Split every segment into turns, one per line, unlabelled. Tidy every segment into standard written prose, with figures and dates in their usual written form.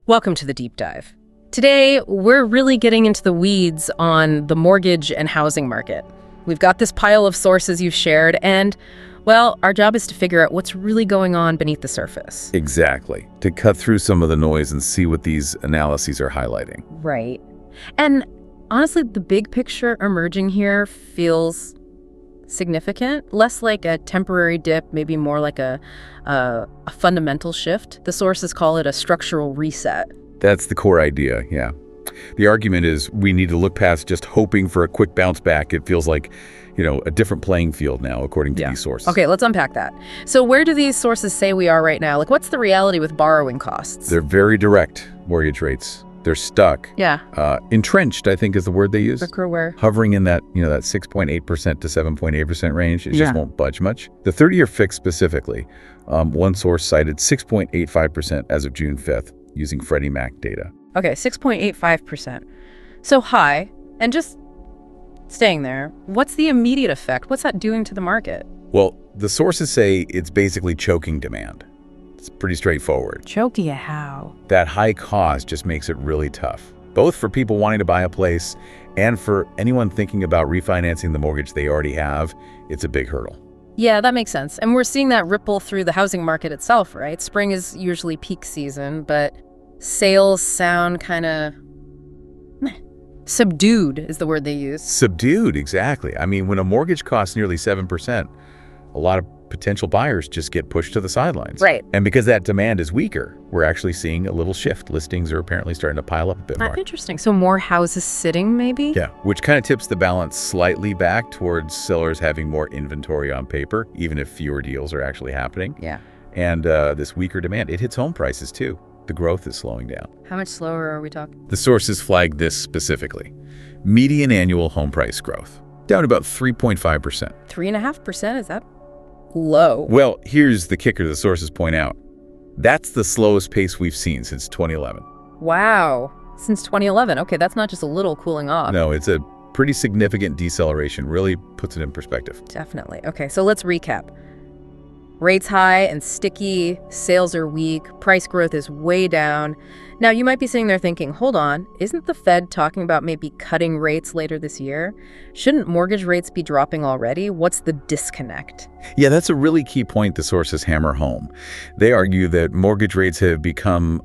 Welcome to the deep dive. Today, we're really getting into the weeds on the mortgage and housing market. We've got this pile of sources you've shared, and, well, our job is to figure out what's really going on beneath the surface.
Exactly. To cut through some of the noise and see what these analyses are highlighting.
Right. And honestly, the big picture emerging here feels significant, less like a temporary dip, maybe more like a fundamental shift. The sources call it a structural reset.
That's the core idea, yeah. The argument is we need to look past just hoping for a quick bounce back. It feels like, a different playing field now, according to these sources.
Okay, let's unpack that. So where do these sources say we are right now? Like, what's the reality with borrowing costs?
They're very direct, mortgage rates. They're stuck.
Yeah.
Entrenched, I think, is the word they use.
Where?
Hovering in that, that 6.8% to 7.8% range. It just won't budge much. The 30-year fix specifically, one source cited 6.85% as of June 5th using Freddie Mac data.
Okay, 6.85%. So high, and just staying there. What's the immediate effect? What's that doing to the market?
Well, the sources say it's basically choking demand. It's pretty straightforward.
Choking how?
That high cost just makes it really tough, both for people wanting to buy a place and for anyone thinking about refinancing the mortgage they already have. It's a big hurdle.
Yeah, that makes sense. And we're seeing that ripple through the housing market itself, right? Spring is usually peak season, but sales sound kind of subdued is the word they use.
Subdued, exactly. I mean, when a mortgage costs nearly 7%, a lot of potential buyers just get pushed to the sidelines.
Right.
And because that demand is weaker, we're actually seeing a little shift. Listings are apparently starting to pile up a bit more.
Interesting. So more houses sitting, maybe?
Yeah, which kind of tips the balance slightly back towards sellers having more inventory on paper, even if fewer deals are actually happening.
Yeah.
And this weaker demand, it hits home prices too. The growth is slowing down.
How much slower are we talking?
The sources flagged this specifically. Median annual home price growth, down about 3.5%.
3.5%? Is that low?
Well, here's the kicker the sources point out. That's the slowest pace we've seen since 2011.
Wow. Since 2011. Okay, that's not just a little cooling off.
No, it's a pretty significant deceleration. Really puts it in perspective.
Definitely. Okay, so let's recap. Rates high and sticky, sales are weak, price growth is way down. Now, you might be sitting there thinking, hold on, isn't the Fed talking about maybe cutting rates later this year? Shouldn't mortgage rates be dropping already? What's the disconnect?
Yeah, that's a really key point the sources hammer home. They argue that mortgage rates have become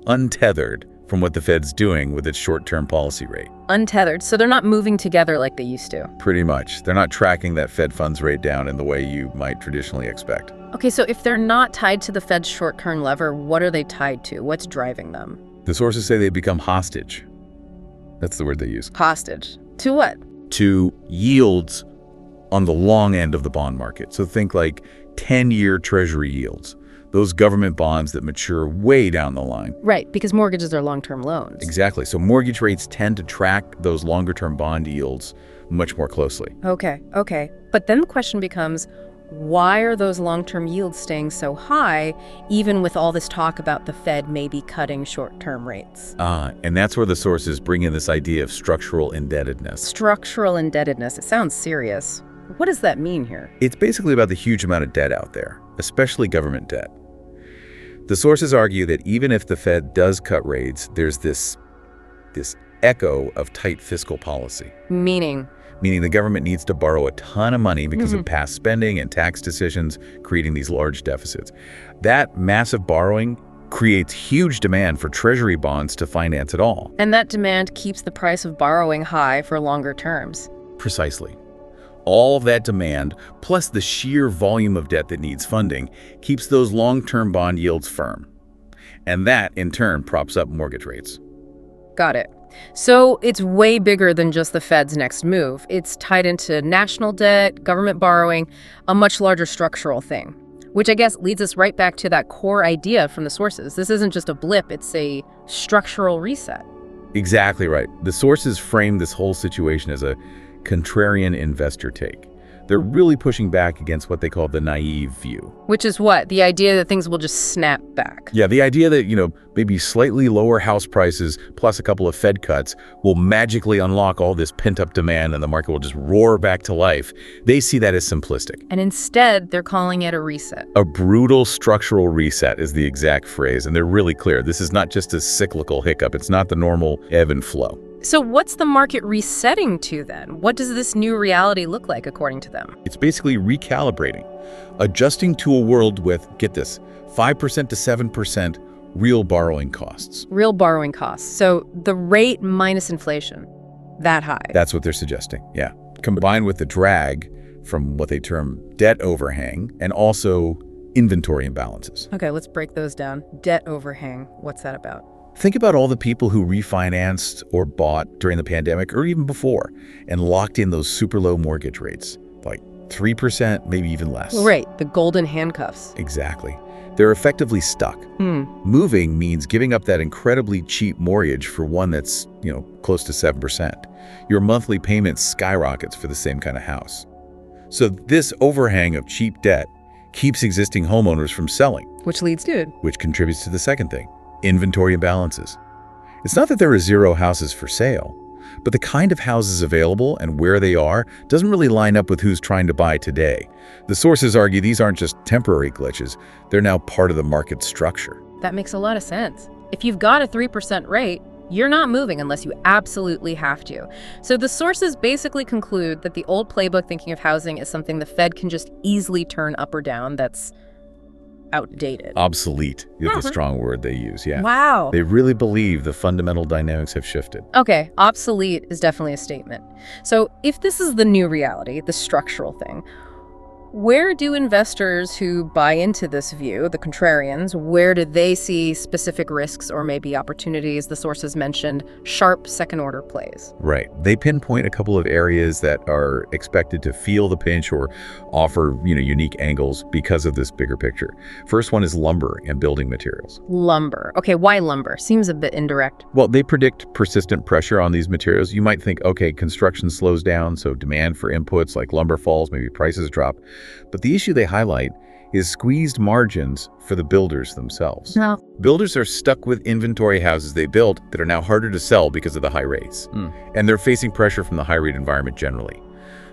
untethered from what the Fed's doing with its short-term policy rate.
Untethered, so they're not moving together like they used to.
Pretty much. They're not tracking that Fed funds rate down in the way you might traditionally expect.
Okay, so if they're not tied to the Fed's short-term lever, what are they tied to? What's driving them?
The sources say they become hostage. That's the word they use.
Hostage. To what?
To yields on the long end of the bond market. So think like 10-year Treasury yields. Those government bonds that mature way down the line.
Right, because mortgages are long-term loans.
Exactly. So mortgage rates tend to track those longer-term bond yields much more closely.
Okay. But then the question becomes, why are those long-term yields staying so high, even with all this talk about the Fed maybe cutting short-term rates?
And that's where the sources bring in this idea of structural indebtedness.
Structural indebtedness. It sounds serious. What does that mean here?
It's basically about the huge amount of debt out there, especially government debt. The sources argue that even if the Fed does cut rates, there's this echo of tight fiscal policy.
Meaning
the government needs to borrow a ton of money because of past spending and tax decisions, creating these large deficits. That massive borrowing creates huge demand for Treasury bonds to finance it all.
And that demand keeps the price of borrowing high for longer terms.
Precisely. All of that demand, plus the sheer volume of debt that needs funding, keeps those long-term bond yields firm. And that, in turn, props up mortgage rates.
Got it. So it's way bigger than just the Fed's next move. It's tied into national debt, government borrowing, a much larger structural thing. Which I guess leads us right back to that core idea from the sources. This isn't just a blip, it's a structural reset.
Exactly right. The sources frame this whole situation as a contrarian investor take. They're really pushing back against what they call the naive view.
Which is what? The idea that things will just snap back.
Yeah, the idea that, maybe slightly lower house prices plus a couple of Fed cuts will magically unlock all this pent-up demand and the market will just roar back to life. They see that as simplistic.
And instead, they're calling it a reset.
A brutal structural reset is the exact phrase, and they're really clear. This is not just a cyclical hiccup. It's not the normal ebb and flow.
So what's the market resetting to then? What does this new reality look like according to them?
It's basically recalibrating, adjusting to a world with, get this, 5% to 7% real borrowing costs.
Real borrowing costs. So the rate minus inflation, that high.
That's what they're suggesting, yeah. Combined with the drag from what they term debt overhang and also inventory imbalances.
Okay, let's break those down. Debt overhang, what's that about?
Think about all the people who refinanced or bought during the pandemic or even before and locked in those super low mortgage rates, like 3%, maybe even less.
Right, the golden handcuffs.
Exactly. They're effectively stuck. Moving means giving up that incredibly cheap mortgage for one that's, close to 7%. Your monthly payment skyrockets for the same kind of house. So this overhang of cheap debt keeps existing homeowners from selling.
Which leads to?
Which contributes to the second thing. Inventory imbalances. It's not that there are zero houses for sale, but the kind of houses available and where they are doesn't really line up with who's trying to buy today. The sources argue these aren't just temporary glitches, they're now part of the market structure.
That makes a lot of sense. If you've got a 3% rate, you're not moving unless you absolutely have to. So the sources basically conclude that the old playbook thinking of housing is something the Fed can just easily turn up or down that's outdated.
Obsolete is the strong word they use, yeah.
Wow.
They really believe the fundamental dynamics have shifted.
Okay, obsolete is definitely a statement. So if this is the new reality, the structural thing, where do investors who buy into this view, the contrarians, where do they see specific risks or maybe opportunities? The sources mentioned sharp second-order plays.
Right. They pinpoint a couple of areas that are expected to feel the pinch or offer, unique angles because of this bigger picture. First one is lumber and building materials.
Lumber. Okay, why lumber? Seems a bit indirect.
Well, they predict persistent pressure on these materials. You might think, okay, construction slows down, so demand for inputs like lumber falls, maybe prices drop. But the issue they highlight is squeezed margins for the builders themselves.
No.
Builders are stuck with inventory houses they built that are now harder to sell because of the high rates. And they're facing pressure from the high rate environment generally.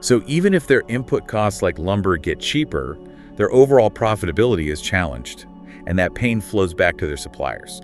So even if their input costs like lumber get cheaper, their overall profitability is challenged. And that pain flows back to their suppliers.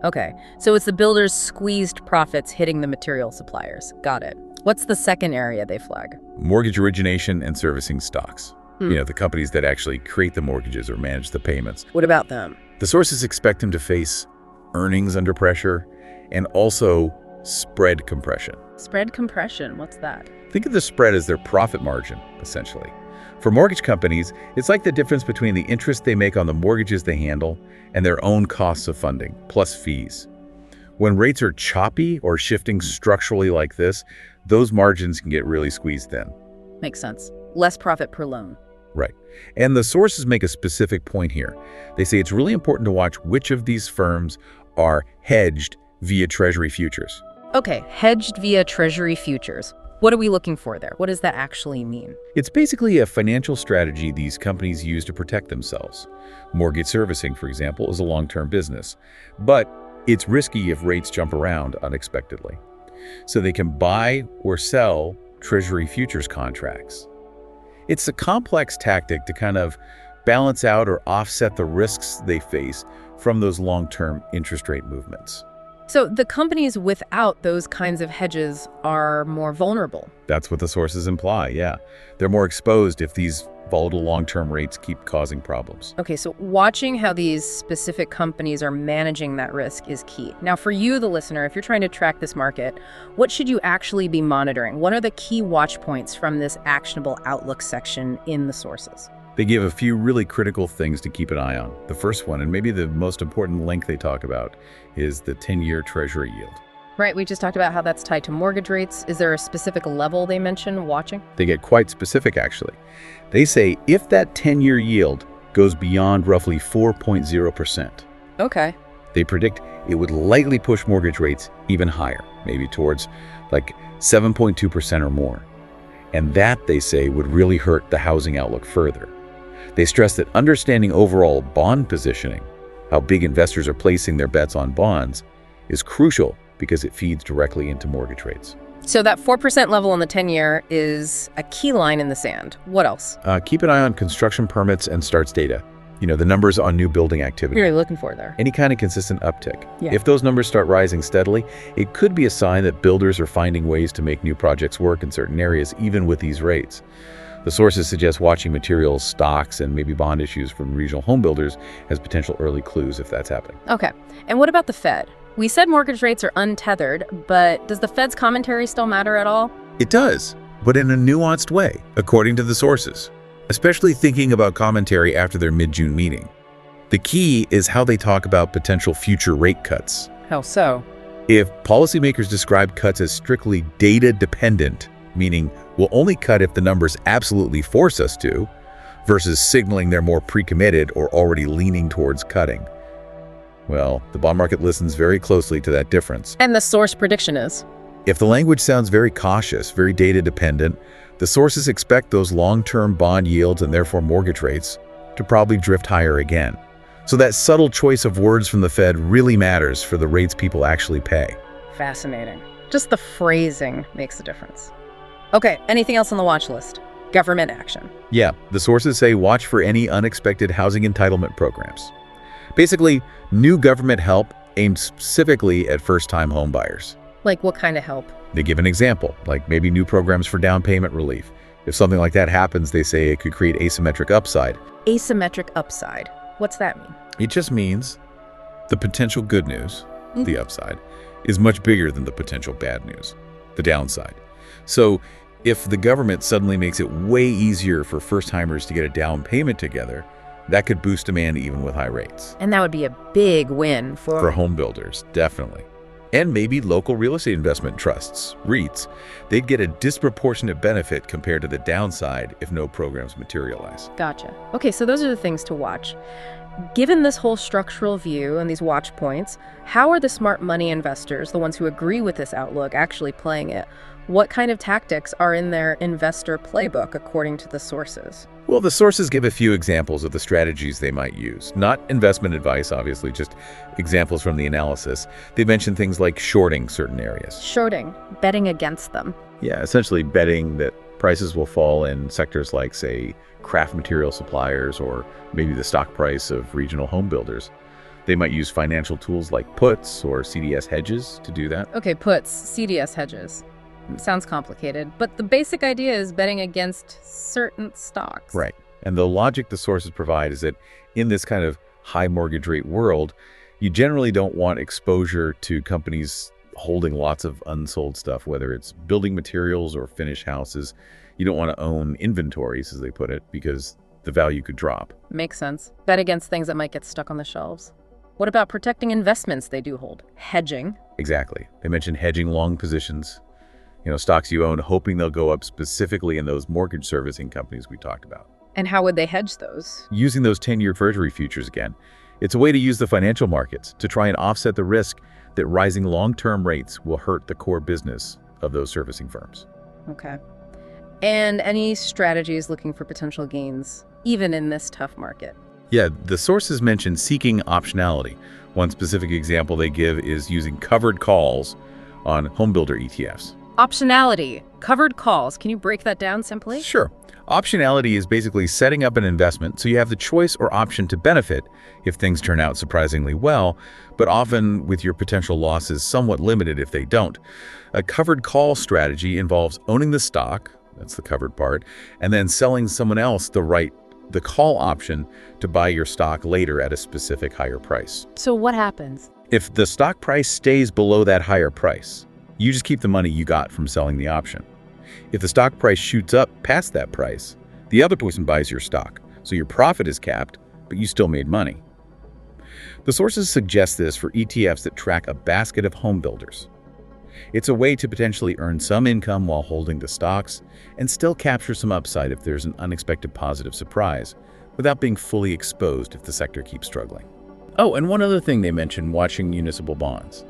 Okay. So it's the builders' squeezed profits hitting the material suppliers. Got it. What's the second area they flag?
Mortgage origination and servicing stocks. The companies that actually create the mortgages or manage the payments.
What about them?
The sources expect them to face earnings under pressure and also spread compression.
Spread compression, what's that?
Think of the spread as their profit margin, essentially. For mortgage companies, it's like the difference between the interest they make on the mortgages they handle and their own costs of funding, plus fees. When rates are choppy or shifting structurally like this, those margins can get really squeezed thin.
Makes sense. Less profit per loan.
Right. And the sources make a specific point here. They say it's really important to watch which of these firms are hedged via Treasury futures.
Okay, hedged via Treasury futures. What are we looking for there? What does that actually mean?
It's basically a financial strategy these companies use to protect themselves. Mortgage servicing, for example, is a long-term business, but it's risky if rates jump around unexpectedly. So they can buy or sell Treasury futures contracts. It's a complex tactic to kind of balance out or offset the risks they face from those long-term interest rate movements.
So the companies without those kinds of hedges are more vulnerable.
That's what the sources imply, yeah. They're more exposed if these volatile long-term rates keep causing problems.
Okay, so watching how these specific companies are managing that risk is key. Now, for you, the listener, if you're trying to track this market, what should you actually be monitoring? What are the key watch points from this actionable outlook section in the sources?
They give a few really critical things to keep an eye on. The first one, and maybe the most important link they talk about, is the 10-year Treasury yield.
Right, we just talked about how that's tied to mortgage rates. Is there a specific level they mention watching?
They get quite specific, actually. They say if that 10-year yield goes beyond roughly 4.0%,
okay,
they predict it would likely push mortgage rates even higher, maybe towards like 7.2% or more. And that, they say, would really hurt the housing outlook further. They stress that understanding overall bond positioning, how big investors are placing their bets on bonds, is crucial because it feeds directly into mortgage rates.
So that 4% level on the 10-year is a key line in the sand. What else?
Keep an eye on construction permits and starts data. The numbers on new building activity.
What are you looking for there?
Any kind of consistent uptick.
Yeah.
If those numbers start rising steadily, it could be a sign that builders are finding ways to make new projects work in certain areas, even with these rates. The sources suggest watching materials, stocks, and maybe bond issues from regional home builders as potential early clues if that's happening.
Okay. And what about the Fed? We said mortgage rates are untethered, but does the Fed's commentary still matter at all?
It does, but in a nuanced way, according to the sources, especially thinking about commentary after their mid-June meeting. The key is how they talk about potential future rate cuts.
How so?
If policymakers describe cuts as strictly data-dependent, meaning we'll only cut if the numbers absolutely force us to, versus signaling they're more pre-committed or already leaning towards cutting, well, the bond market listens very closely to that difference.
And the source prediction is?
If the language sounds very cautious, very data-dependent, the sources expect those long-term bond yields and therefore mortgage rates to probably drift higher again. So that subtle choice of words from the Fed really matters for the rates people actually pay.
Fascinating. Just the phrasing makes a difference. Okay, anything else on the watch list? Government action.
Yeah, the sources say watch for any unexpected housing entitlement programs. Basically, new government help aimed specifically at first-time home buyers.
Like what kind of help?
They give an example, like maybe new programs for down payment relief. If something like that happens, they say it could create asymmetric upside.
Asymmetric upside. What's that mean?
It just means the potential good news, the upside, is much bigger than the potential bad news, the downside. So if the government suddenly makes it way easier for first-timers to get a down payment together, that could boost demand even with high rates.
And that would be a big win
For home builders, definitely. And maybe local real estate investment trusts, REITs. They'd get a disproportionate benefit compared to the downside if no programs materialize.
Gotcha. Okay, so those are the things to watch. Given this whole structural view and these watch points, how are the smart money investors, the ones who agree with this outlook, actually playing it? What kind of tactics are in their investor playbook, according to the sources?
Well, the sources give a few examples of the strategies they might use. Not investment advice, obviously, just examples from the analysis. They mention things like shorting certain areas.
Shorting, betting against them.
Yeah, essentially betting that prices will fall in sectors like, say, craft material suppliers or maybe the stock price of regional home builders. They might use financial tools like puts or CDS hedges to do that.
Okay, puts, CDS hedges. Sounds complicated, but the basic idea is betting against certain stocks.
Right. And the logic the sources provide is that in this kind of high mortgage rate world, you generally don't want exposure to companies holding lots of unsold stuff, whether it's building materials or finished houses. You don't want to own inventories, as they put it, because the value could drop.
Makes sense. Bet against things that might get stuck on the shelves. What about protecting investments they do hold? Hedging.
Exactly. They mentioned hedging long positions. Stocks you own, hoping they'll go up specifically in those mortgage servicing companies we talked about.
And how would they hedge those?
Using those 10-year Treasury futures again. It's a way to use the financial markets to try and offset the risk that rising long-term rates will hurt the core business of those servicing firms.
Okay. And any strategies looking for potential gains, even in this tough market?
Yeah, the sources mention seeking optionality. One specific example they give is using covered calls on homebuilder ETFs.
Optionality, covered calls. Can you break that down simply?
Sure. Optionality is basically setting up an investment so you have the choice or option to benefit if things turn out surprisingly well, but often with your potential losses somewhat limited if they don't. A covered call strategy involves owning the stock, that's the covered part, and then selling someone else the call option to buy your stock later at a specific higher price.
So what happens?
If the stock price stays below that higher price, you just keep the money you got from selling the option. If the stock price shoots up past that price, the other person buys your stock, so your profit is capped, but you still made money. The sources suggest this for ETFs that track a basket of home builders. It's a way to potentially earn some income while holding the stocks and still capture some upside if there's an unexpected positive surprise, without being fully exposed if the sector keeps struggling. Oh, and one other thing they mentioned, watching municipal bonds.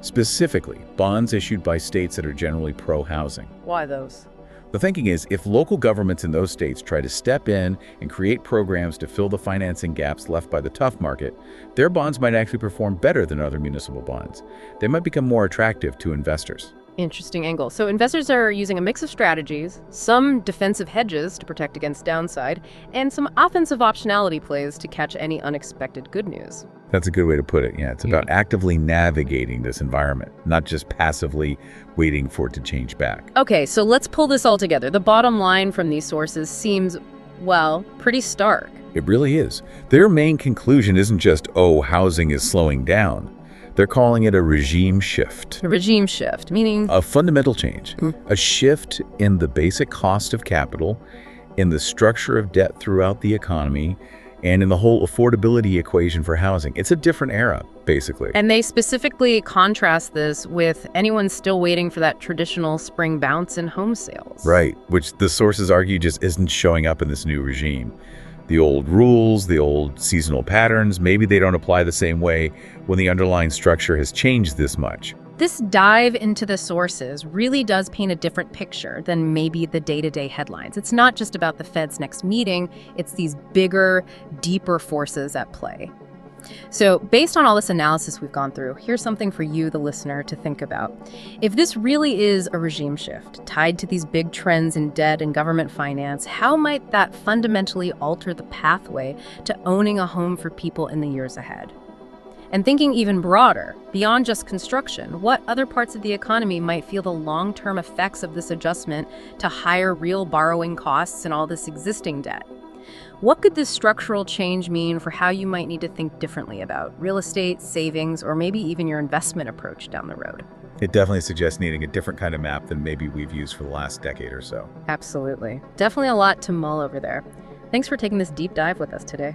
Specifically, bonds issued by states that are generally pro-housing.
Why those?
The thinking is, if local governments in those states try to step in and create programs to fill the financing gaps left by the tough market, their bonds might actually perform better than other municipal bonds. They might become more attractive to investors.
Interesting angle. So investors are using a mix of strategies, some defensive hedges to protect against downside, and some offensive optionality plays to catch any unexpected good news.
That's a good way to put it. Yeah, it's about actively navigating this environment, not just passively waiting for it to change back.
Okay, so let's pull this all together. The bottom line from these sources seems, well, pretty stark.
It really is. Their main conclusion isn't just, oh, housing is slowing down. They're calling it a regime shift.
A regime shift, meaning?
A fundamental change. A shift in the basic cost of capital, in the structure of debt throughout the economy, and in the whole affordability equation for housing. It's a different era, basically.
And they specifically contrast this with anyone still waiting for that traditional spring bounce in home sales.
Right, which the sources argue just isn't showing up in this new regime. The old rules, the old seasonal patterns, maybe they don't apply the same way when the underlying structure has changed this much.
This dive into the sources really does paint a different picture than maybe the day-to-day headlines. It's not just about the Fed's next meeting, it's these bigger, deeper forces at play. So based on all this analysis we've gone through, here's something for you, the listener, to think about. If this really is a regime shift tied to these big trends in debt and government finance, how might that fundamentally alter the pathway to owning a home for people in the years ahead? And thinking even broader, beyond just construction, what other parts of the economy might feel the long-term effects of this adjustment to higher real borrowing costs and all this existing debt? What could this structural change mean for how you might need to think differently about real estate, savings, or maybe even your investment approach down the road?
It definitely suggests needing a different kind of map than maybe we've used for the last decade or so.
Absolutely. Definitely a lot to mull over there. Thanks for taking this deep dive with us today.